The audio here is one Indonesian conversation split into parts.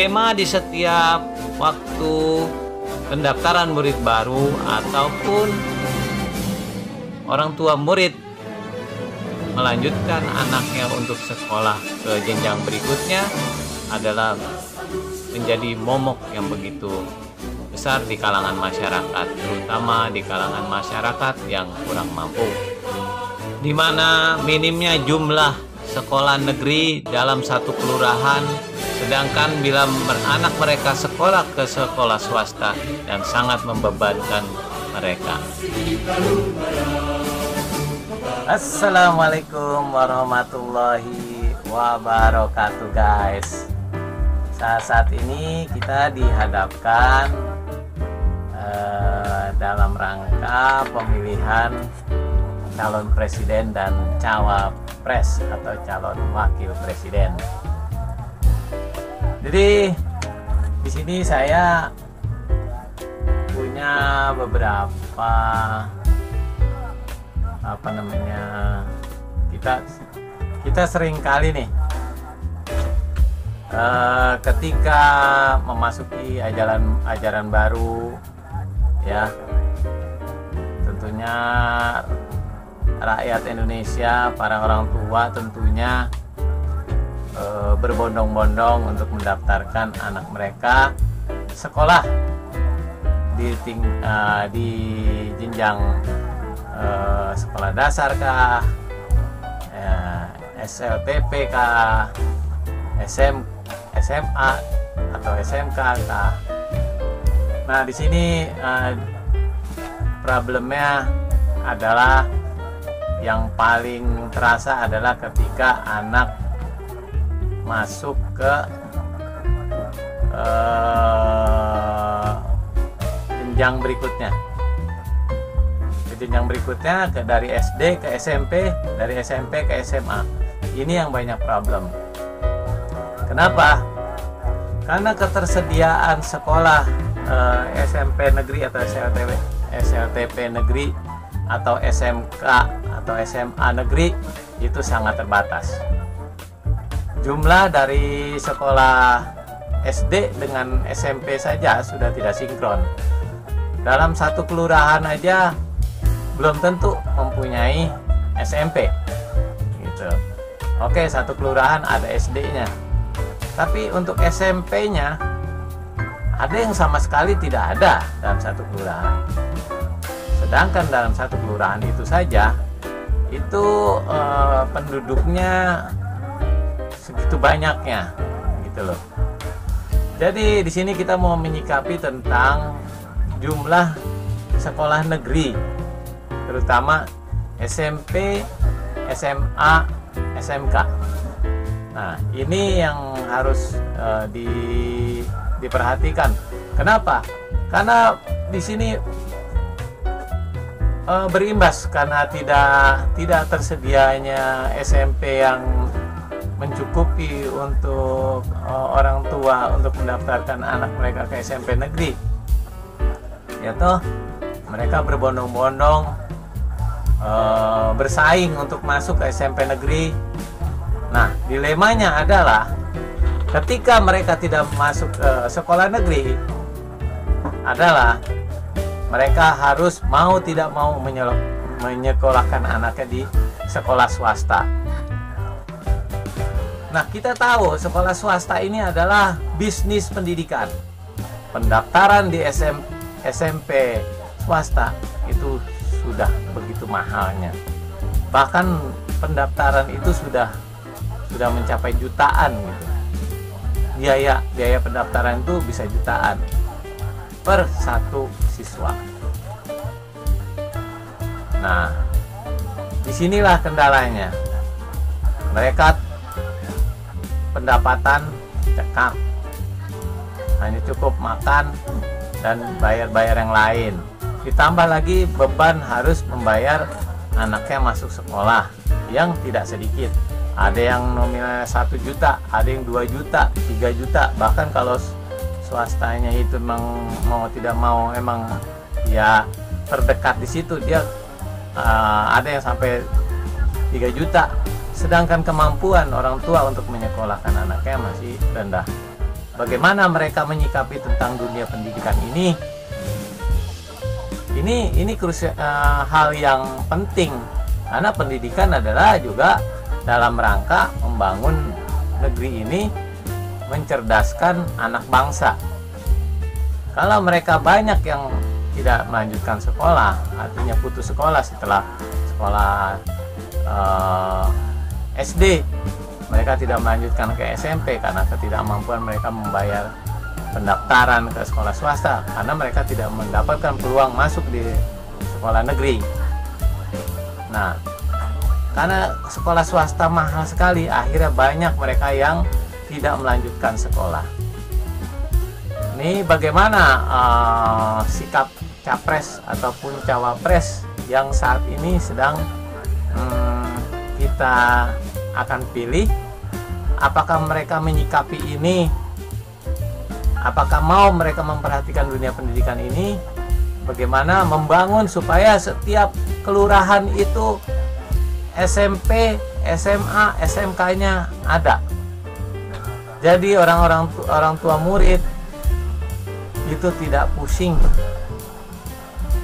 tema di setiap waktu pendaftaran murid baru ataupun orang tua murid melanjutkan anaknya untuk sekolah ke jenjang berikutnya adalah menjadi momok yang begitu besar di kalangan masyarakat, terutama di kalangan masyarakat yang kurang mampu, di mana minimnya jumlah sekolah negeri dalam satu kelurahan, sedangkan bila anak mereka sekolah ke sekolah swasta dan sangat membebankan mereka. Assalamualaikum warahmatullahi wabarakatuh guys. Saat ini kita dihadapkan dalam rangka pemilihan calon presiden dan cawapres atau calon wakil presiden. Jadi di sini saya punya beberapa kita sering kali nih ketika memasuki ajaran baru, ya tentunya rakyat Indonesia, para orang tua tentunya berbondong-bondong untuk mendaftarkan anak mereka sekolah di jenjang sekolah dasar kah, SLTP kah, SMA atau SMK kah. Nah, di sini problemnya adalah yang paling terasa adalah ketika anak masuk ke jenjang berikutnya. Jenjang berikutnya dari SD ke SMP, dari SMP ke SMA. Ini yang banyak problem. Kenapa? Karena ketersediaan sekolah SMP negeri atau SLTP negeri atau SMK atau SMA negeri itu sangat terbatas. Jumlah dari sekolah SD dengan SMP saja sudah tidak sinkron. Dalam satu kelurahan aja belum tentu mempunyai SMP gitu. Oke, satu kelurahan ada SD-nya, tapi untuk SMP-nya ada yang sama sekali tidak ada dalam satu kelurahan. Sedangkan dalam satu kelurahan itu saja itu penduduknya segitu banyaknya gitu loh. Jadi di sini kita mau menyikapi tentang jumlah sekolah negeri, terutama SMP, SMA, SMK. Nah, ini yang harus diperhatikan. Kenapa? Karena di sini berimbas karena tidak tersedianya SMP yang mencukupi untuk orang tua untuk mendaftarkan anak mereka ke SMP negeri. Ya toh, mereka berbondong-bondong bersaing untuk masuk ke SMP negeri. Nah, dilemanya adalah ketika mereka tidak masuk ke sekolah negeri adalah mereka harus mau tidak mau menyekolahkan anaknya di sekolah swasta. Nah, kita tahu sekolah swasta ini adalah bisnis pendidikan. Pendaftaran di SMP swasta itu sudah begitu mahalnya. Bahkan pendaftaran itu sudah mencapai jutaan gitu. Biaya pendaftaran itu bisa jutaan per satu siswa. Nah, disinilah kendalanya. Mereka pendapatan cekak, hanya cukup makan dan bayar-bayar yang lain. Ditambah lagi beban harus membayar anaknya masuk sekolah yang tidak sedikit. Ada yang nominalnya 1 juta, ada yang 2 juta, 3 juta. Bahkan kalau swastanya itu mau tidak mau emang ya terdekat di situ, dia ada yang sampai 3 juta. Sedangkan kemampuan orang tua untuk menyekolahkan anaknya masih rendah. bagaimana mereka menyikapi tentang dunia pendidikan ini. Ini hal yang penting, karena pendidikan adalah juga dalam rangka membangun negeri ini, mencerdaskan anak bangsa. Kalau mereka banyak yang tidak melanjutkan sekolah, artinya putus sekolah setelah sekolah SD, mereka tidak melanjutkan ke SMP karena ketidakmampuan mereka membayar pendaftaran ke sekolah swasta, karena mereka tidak mendapatkan peluang masuk di sekolah negeri. Nah, karena sekolah swasta mahal sekali, akhirnya banyak mereka yang tidak melanjutkan sekolah. Ini bagaimana sikap capres ataupun cawapres yang saat ini sedang kita akan pilih? Apakah mereka menyikapi ini? Apakah mau mereka memperhatikan dunia pendidikan ini? Bagaimana membangun supaya setiap kelurahan itu SMP, SMA, SMK-nya ada. Jadi orang tua murid itu tidak pusing.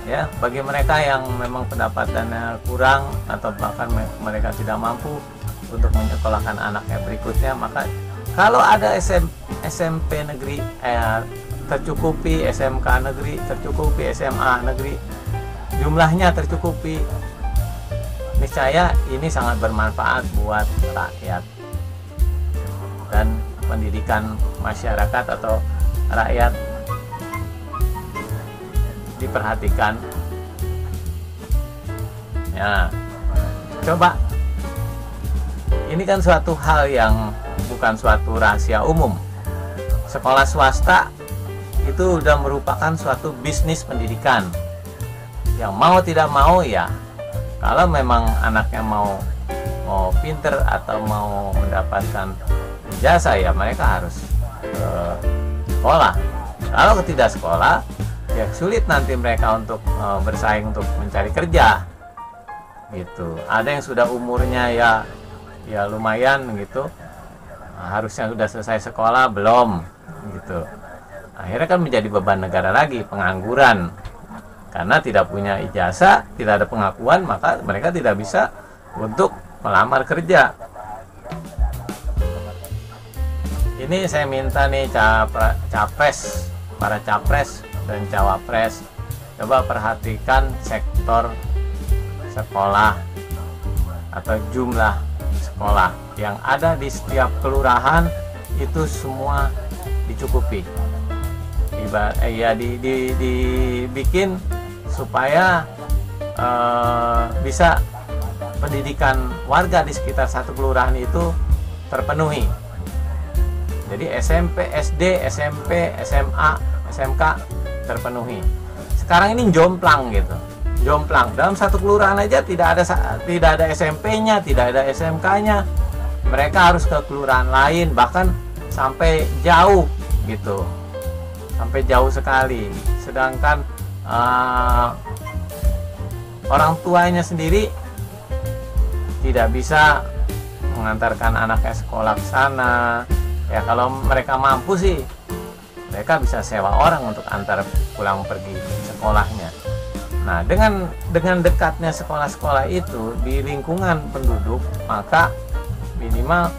Ya, bagi mereka yang memang pendapatannya kurang atau bahkan mereka tidak mampu untuk menyekolahkan anaknya berikutnya, maka kalau ada SMP negeri tercukupi, SMK negeri tercukupi, SMA negeri jumlahnya tercukupi, niscaya ini sangat bermanfaat buat rakyat dan pendidikan masyarakat atau rakyat diperhatikan. Ya, coba, ini kan suatu hal yang bukan suatu rahasia umum. Sekolah swasta itu sudah merupakan suatu bisnis pendidikan. Yang mau tidak mau ya, kalau memang anaknya mau pinter atau mau mendapatkan ijazah, ya mereka harus sekolah. Kalau tidak sekolah, ya sulit nanti mereka untuk bersaing untuk mencari kerja gitu. Ada yang sudah umurnya ya lumayan gitu, harusnya sudah selesai sekolah belum gitu, akhirnya kan menjadi beban negara lagi, pengangguran karena tidak punya ijazah, tidak ada pengakuan, maka mereka tidak bisa untuk melamar kerja. Ini saya minta nih para capres dan cawapres, coba perhatikan sektor sekolah atau jumlah sekolah yang ada di setiap kelurahan itu semua dicukupi. Dibikin supaya bisa pendidikan warga di sekitar satu kelurahan itu terpenuhi. Jadi SMP, SD, SMP, SMA, SMK terpenuhi. Sekarang ini jomplang gitu, jomplang. Dalam satu kelurahan aja tidak ada SMP-nya, tidak ada SMK-nya. Mereka harus ke kelurahan lain, bahkan sampai jauh gitu, sampai jauh sekali. Sedangkan orang tuanya sendiri tidak bisa mengantarkan anaknya sekolah ke sana. Ya kalau mereka mampu sih, mereka bisa sewa orang untuk antar pulang pergi sekolahnya. Nah, dengan dekatnya sekolah-sekolah itu di lingkungan penduduk, maka minimal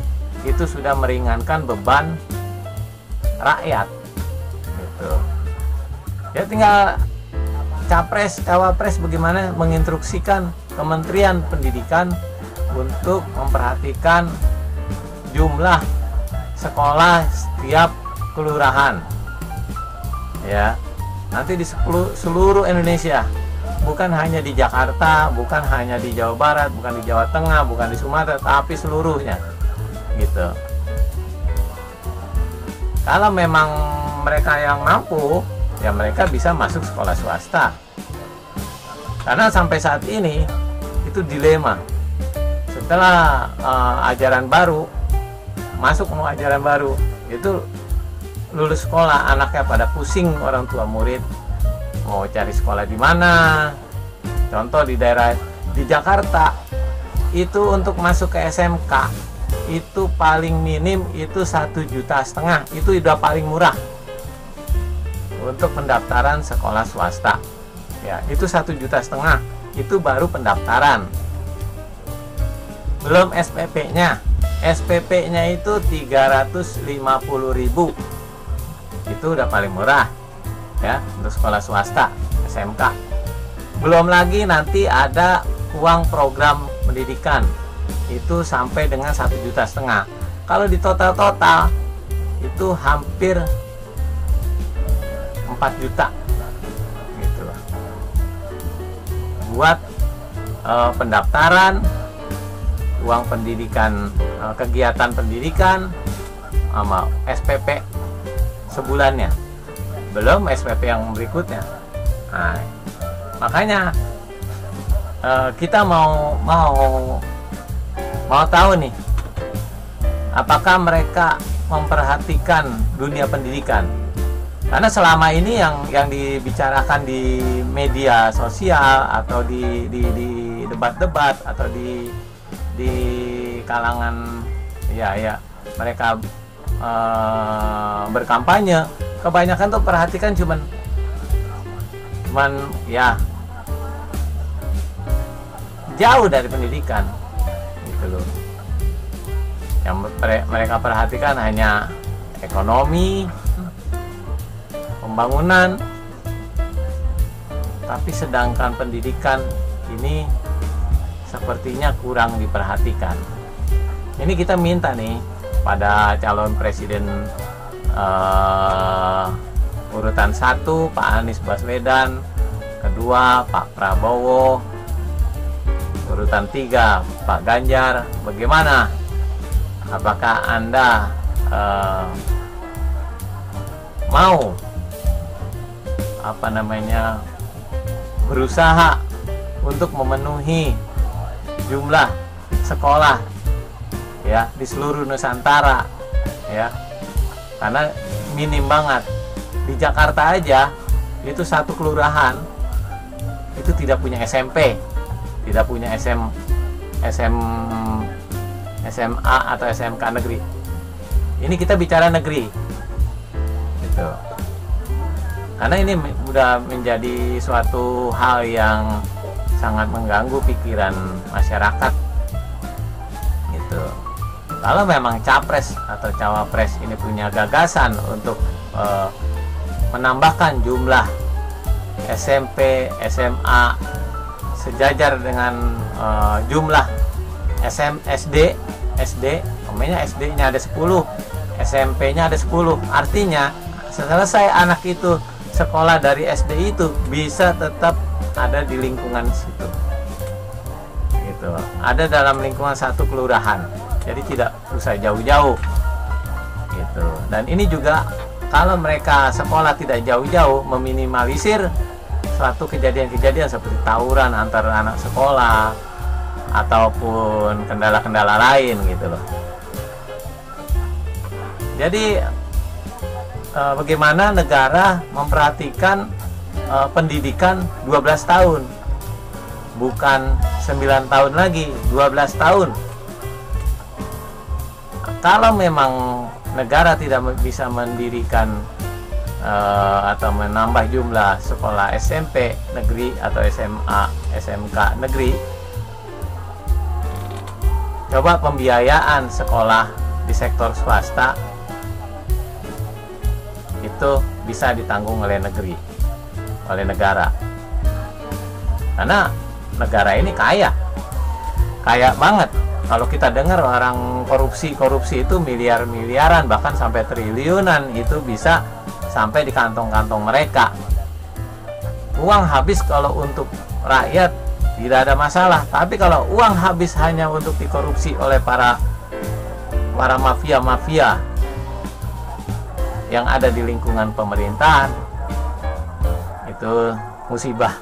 itu sudah meringankan beban rakyat gitu. Ya tinggal capres, cawapres bagaimana menginstruksikan Kementerian Pendidikan untuk memperhatikan jumlah sekolah setiap kelurahan. Ya, nanti di seluruh Indonesia, bukan hanya di Jakarta, bukan hanya di Jawa Barat, bukan di Jawa Tengah, bukan di Sumatera, tapi seluruhnya gitu. Kalau memang mereka yang mampu, ya mereka bisa masuk sekolah swasta. Karena sampai saat ini itu dilema. Setelah ajaran baru, masuk mau ajaran baru, itu lulus sekolah, anaknya pada pusing, orang tua murid mau cari sekolah di mana. Contoh di daerah di Jakarta itu untuk masuk ke SMK itu paling minim itu 1,5 juta, itu udah paling murah untuk pendaftaran sekolah swasta. Ya, itu 1,5 juta, itu baru pendaftaran. Belum SPP-nya. SPP-nya itu 350.000. Itu udah paling murah ya untuk sekolah swasta SMK. Belum lagi nanti ada uang program pendidikan itu sampai dengan 1,5 juta. Kalau di total itu hampir 4 juta gitu loh. Buat pendaftaran, uang pendidikan, kegiatan pendidikan, sama SPP sebulannya, belum SPP yang berikutnya. Nah, makanya kita mau tahu nih, apakah mereka memperhatikan dunia pendidikan? Karena selama ini yang dibicarakan di media sosial atau di debat-debat atau di kalangan ya mereka berkampanye, kebanyakan tuh perhatikan cuman ya jauh dari pendidikan gitu loh. Yang mereka perhatikan hanya ekonomi, pembangunan, tapi sedangkan pendidikan ini sepertinya kurang diperhatikan. Ini kita minta nih pada calon presiden urutan 1 Pak Anies Baswedan, kedua Pak Prabowo, urutan 3 Pak Ganjar. Bagaimana? Apakah Anda mau berusaha untuk memenuhi jumlah sekolah ya di seluruh Nusantara ya? Karena minim banget. Di Jakarta aja itu satu kelurahan itu tidak punya SMP, tidak punya SMA atau SMK negeri. Ini kita bicara negeri gitu. Karena ini sudah menjadi suatu hal yang sangat mengganggu pikiran masyarakat gitu. Kalau memang capres atau cawapres ini punya gagasan untuk menambahkan jumlah SMP, SMA sejajar dengan jumlah SD, umpamanya SD-nya ada 10, SMP-nya ada 10. Artinya selesai anak itu sekolah dari SD itu bisa tetap ada di lingkungan situ. Gitu. Ada dalam lingkungan satu kelurahan. Jadi tidak usah jauh-jauh. Gitu. Dan ini juga kalau mereka sekolah tidak jauh-jauh, meminimalisir suatu kejadian-kejadian seperti tawuran antar anak sekolah ataupun kendala-kendala lain gitu loh. Jadi bagaimana negara memperhatikan pendidikan 12 tahun, bukan 9 tahun lagi, 12 tahun. Kalau memang negara tidak bisa mendirikan atau menambah jumlah sekolah SMP negeri atau SMA, SMK negeri, coba pembiayaan sekolah di sektor swasta itu bisa ditanggung oleh negeri, oleh negara. Karena negara ini kaya banget. Kalau kita dengar orang korupsi itu miliaran, bahkan sampai triliunan, itu bisa sampai di kantong-kantong mereka. Uang habis kalau untuk rakyat tidak ada masalah, tapi kalau uang habis hanya untuk dikorupsi oleh para mafia yang ada di lingkungan pemerintahan, itu musibah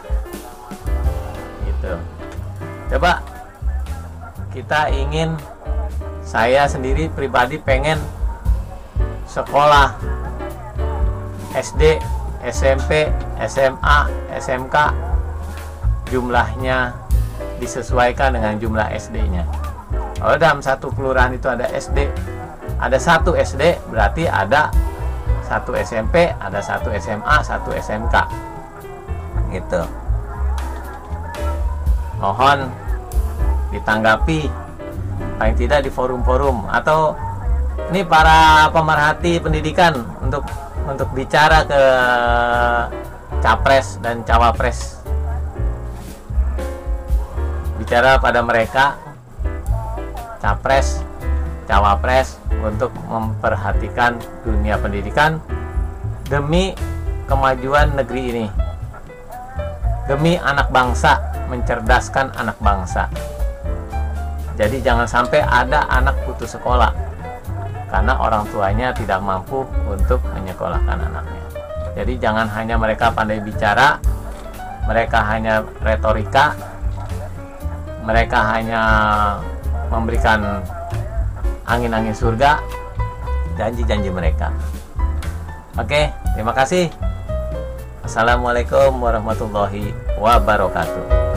gitu. Coba saya sendiri pribadi pengen sekolah SD, SMP, SMA, SMK jumlahnya disesuaikan dengan jumlah SD-nya. Kalau dalam satu kelurahan itu ada SD, ada satu SD, berarti ada satu SMP, ada satu SMA, satu SMK. Gitu. Mohon ditanggapi, paling tidak di forum-forum, atau ini para pemerhati pendidikan untuk bicara ke capres dan cawapres, bicara pada mereka capres cawapres untuk memperhatikan dunia pendidikan demi kemajuan negeri ini, demi anak bangsa, mencerdaskan anak bangsa. Jadi jangan sampai ada anak putus sekolah karena orang tuanya tidak mampu untuk menyekolahkan anaknya. Jadi jangan hanya mereka pandai bicara, mereka hanya retorika, mereka hanya memberikan angin-angin surga, janji-janji mereka. Oke, terima kasih. Assalamualaikum warahmatullahi wabarakatuh.